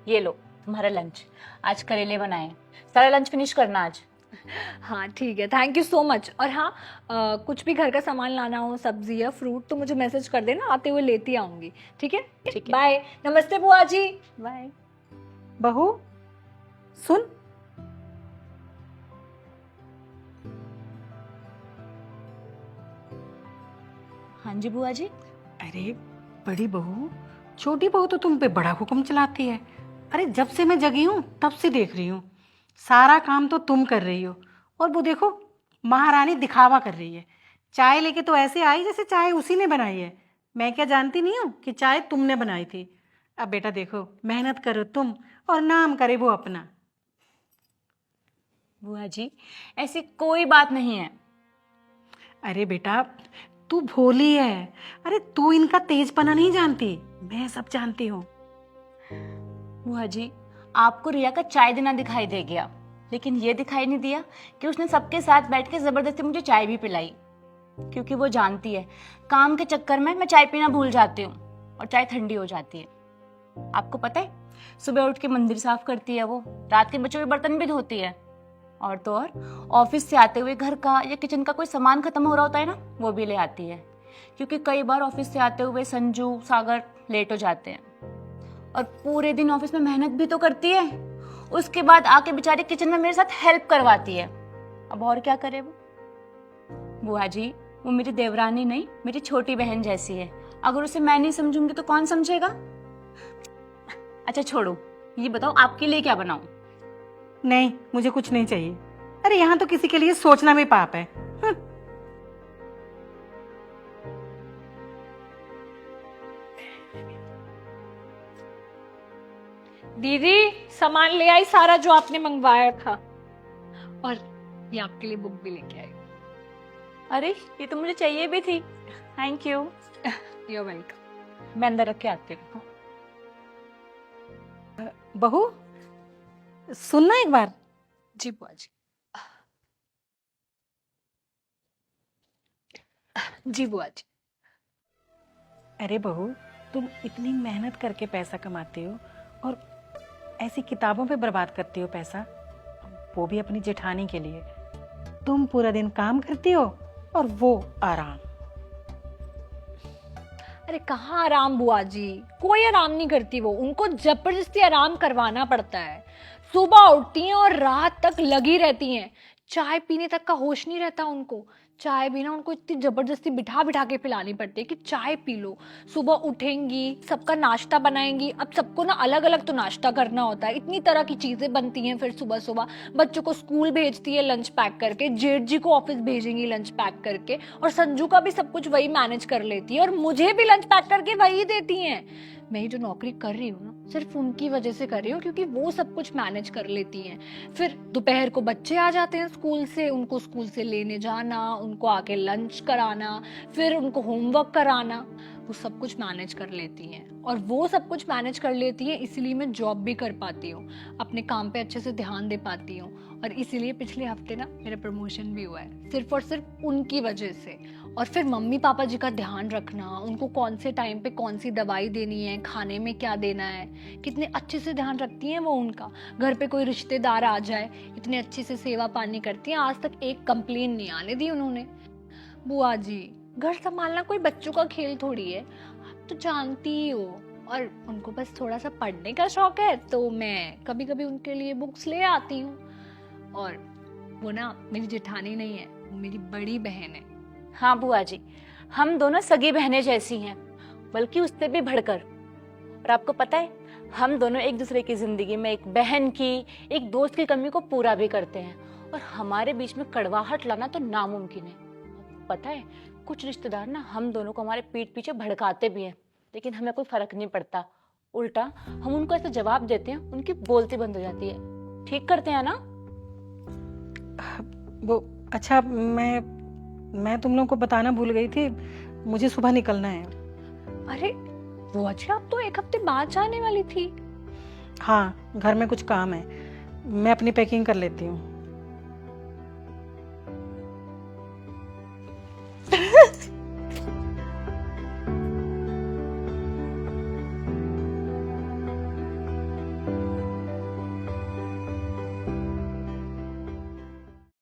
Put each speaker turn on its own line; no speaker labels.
ये लो तुम्हारा लंच। आज करेले बनाए हैं, सारा लंच फिनिश करना आज।
हाँ ठीक है, थैंक यू सो मच। और हाँ, कुछ भी घर का सामान लाना हो, सब्जी या फ्रूट, तो मुझे मैसेज कर देना, आते हुए लेती आऊँगी। ठीक है,
ठीक है।
बाय। नमस्ते बुआ जी।
बाय।
बहू सुन,
हाँ जी बुआ जी।
अरे बड़ी बहू, छोटी बहू तो तुम पे बड़ा हुक्म चलाती है। अरे जब से मैं जगी हूँ तब से देख रही हूँ, सारा काम तो तुम कर रही हो, और वो देखो महारानी दिखावा कर रही है। चाय लेके तो ऐसे आई जैसे चाय उसी ने बनाई है। मैं क्या जानती नहीं हूँ कि चाय तुमने बनाई थी। अब बेटा देखो, मेहनत करो तुम और नाम करे वो अपना।
बुआ जी ऐसी कोई बात नहीं है।
अरे बेटा तू भोली है। अरे तू इनका तेजपना नहीं जानती, मैं सब जानती हूँ।
बुआ जी आपको रिया का चाय देना दिखाई दे गया, लेकिन ये दिखाई नहीं दिया कि उसने सबके साथ बैठ के जबरदस्ती मुझे चाय भी पिलाई, क्योंकि वो जानती है काम के चक्कर में मैं चाय पीना भूल जाती हूँ और चाय ठंडी हो जाती है। आपको पता है सुबह उठ के मंदिर साफ करती है वो, रात के बचे हुए बर्तन भी धोती है, और तो और ऑफिस से आते हुए घर का या किचन का कोई सामान खत्म हो रहा होता है ना, वो भी ले आती है, क्योंकि कई बार ऑफिस से आते हुए संजू सागर लेट हो जाते हैं और पूरे दिन ऑफिस में मेहनत भी तो करती है, उसके बाद आके बेचारी किचन में मेरे साथ हेल्प करवाती है। अब और क्या करे वो। बुआ जी वो मेरी देवरानी नहीं, मेरी छोटी बहन जैसी है। अगर उसे मैं नहीं समझूंगी तो कौन समझेगा। अच्छा छोड़ो, ये बताओ आपके लिए क्या बनाऊं।
नहीं, मुझे कुछ नहीं चाहिए। अरे यहाँ तो किसी के लिए सोचना भी पाप है।
दीदी सामान ले आई सारा जो आपने मंगवाया था, और ये आपके लिए बुक भी लेके आई।
अरे ये तो मुझे चाहिए भी थी, थैंक यू।
You welcome.
मैं अंदर रख के आती हूँ।
बहू सुनना एक बार।
जी बुआ जी। जी बुआ जी।
अरे बहू, तुम इतनी मेहनत करके पैसा कमाती हो और ऐसी किताबों पे बर्बाद करती हो पैसा, वो भी अपनी जेठानी के लिए। तुम पूरा दिन काम करती हो और वो आराम।
अरे कहाँ आराम बुआ जी, कोई आराम नहीं करती वो, उनको जबरदस्ती आराम करवाना पड़ता है। सुबह उठती हैं और रात तक लगी रहती हैं, चाय पीने तक का होश नहीं रहता उनको। चाय भी ना उनको इतनी जबरदस्ती बिठा बिठा के पिलानी पड़ती है कि चाय पी लो। सुबह उठेंगी, सबका नाश्ता बनाएंगी। अब सबको ना अलग अलग तो नाश्ता करना होता है, इतनी तरह की चीजें बनती हैं। फिर सुबह सुबह बच्चों को स्कूल भेजती है लंच पैक करके, जेठ जी को ऑफिस भेजेंगी लंच पैक करके, और संजू का भी सब कुछ वही मैनेज कर लेती है, और मुझे भी लंच पैक करके वही देती हैं। मैं ये जो नौकरी कर रही हूँ ना, सिर्फ उनकी वजह से कर रही हूँ, क्योंकि वो सब कुछ मैनेज कर लेती हैं। फिर दोपहर को बच्चे आ जाते हैं स्कूल से, उनको स्कूल से लेने जाना, उनको आके लंच कराना, फिर उनको होमवर्क कराना, वो सब कुछ मैनेज कर लेती हैं। और वो सब कुछ मैनेज कर लेती हैं, इसीलिए मैं जॉब भी कर पाती हूँ, अपने काम पे अच्छे से ध्यान दे पाती हूँ, और इसीलिए पिछले हफ्ते ना मेरा प्रमोशन भी हुआ है, सिर्फ और सिर्फ उनकी वजह से। और फिर मम्मी पापा जी का ध्यान रखना, उनको कौन से टाइम पे कौन सी दवाई देनी है, खाने में क्या देना है, कितने अच्छे से ध्यान रखती हैं वो उनका। घर पे कोई रिश्तेदार आ जाए, इतने अच्छे से सेवा पानी करती हैं, आज तक एक कंप्लेन नहीं आने दी उन्होंने। बुआ जी घर संभालना कोई बच्चों का खेल थोड़ी है, आप तो जानती ही हो। और उनको बस थोड़ा सा पढ़ने का शौक है, तो मैं कभी कभी उनके लिए बुक्स ले आती हूँ। और वो ना मेरी जेठानी नहीं है, वो मेरी बड़ी बहन है।
हाँ बुआ जी, हम दोनों सगी बहनें जैसी हैं, बल्कि उससे भी बढ़कर। और आपको पता है हम दोनों एक दूसरे की जिंदगी में एक बहन की, एक दोस्त की कमी को पूरा भी करते हैं, और हमारे बीच में कड़वाहट लाना तो नामुमकिन है। पता है कुछ रिश्तेदार ना हम दोनों को हमारे पीठ पीछे भड़काते भी हैं, लेकिन हमें कोई फर्क नहीं पड़ता। उल्टा हम उनको ऐसे जवाब देते हैं, उनकी बोलती बंद हो जाती है। ठीक करते हैं ना।
वो अच्छा, मैं तुम लोगों को बताना भूल गई थी, मुझे सुबह निकलना है।
अरे बुआ जी आप तो एक हफ्ते बाद जाने वाली थी।
हाँ, घर में कुछ काम है, मैं अपनी पैकिंग कर लेती हूँ।